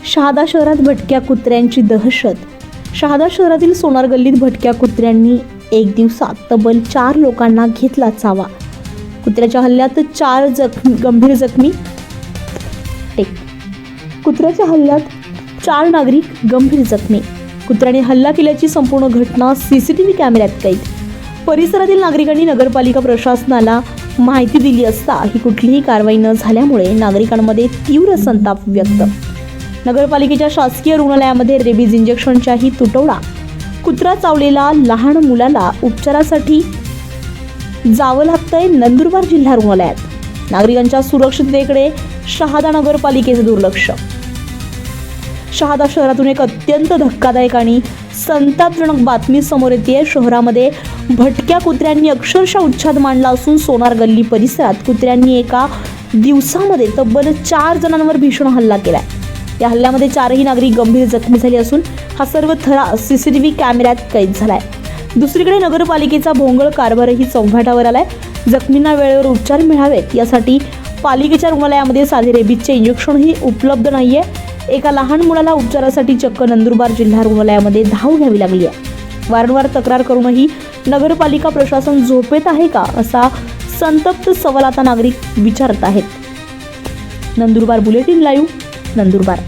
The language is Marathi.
शहादा शहरात भटक्या कुत्र्यांची दहशत. शहादा शहरातील सोनार गल्लीत भटक्या कुत्र्यांनी एक दिवसात तब्बल 4 लोकांना घेतला चावा. कुत्र्याच्या हल्ल्यात 4 गंभीर जखमी. कुत्र्याच्या हल्ल्यात 4 नागरिक गंभीर जखमी. कुत्र्याने हल्ला केल्याची संपूर्ण घटना सीसीटीव्ही कॅमेऱ्यात कैद. परिसरातील नागरिकांनी नगरपालिका प्रशासनाला माहिती दिली असता ही कुठलीही कारवाई न झाल्यामुळे नागरिकांमध्ये तीव्र संताप व्यक्त. नगरपालिकेच्या शासकीय रुग्णालयामध्ये रेबीज इंजेक्शनचाही तुटवडा. कुत्रा चावलेला लहान मुलाला उपचारासाठी जावं लागतंय नंदुरबार जिल्हा रुग्णालयात. नागरिकांच्या सुरक्षिततेकडे शहादा नगरपालिकेचे दुर्लक्ष. शहादा शहरातून एक अत्यंत धक्कादायक आणि संतापजनक बातमी समोर येते. शहरामध्ये भटक्या कुत्र्यांनी अक्षरशः उच्छाद मांडला असून सोनार गल्ली परिसरात कुत्र्यांनी एका दिवसामध्ये तब्बल 4 जणांवर भीषण हल्ला केलाय. या हल्ल्यामध्ये 4ही नागरिक गंभीर जखमी झाले असून हा सर्व थरा सीसीटीव्ही कॅमेऱ्यात कैद झालाय. दुसरीकडे नगरपालिकेचा भोंगळ कारभारही चव्हाट्यावर आलाय. जखमींना वेळेवर उपचार मिळावेत यासाठी पालिकेच्या रुग्णालयामध्ये साधे रेबीजचे इंजेक्शनही उपलब्ध नाहीये. एका लहान मुलाला उपचारासाठी चक्क नंदुरबार जिल्हा रुग्णालयामध्ये धाव घ्यावी लागली आहे. वारंवार तक्रार करूनही नगरपालिका प्रशासन झोपेत आहे का असा संतप्त सवाल आता नागरिक विचारत आहेत. Nandurbar bulletin live, Nandurbar.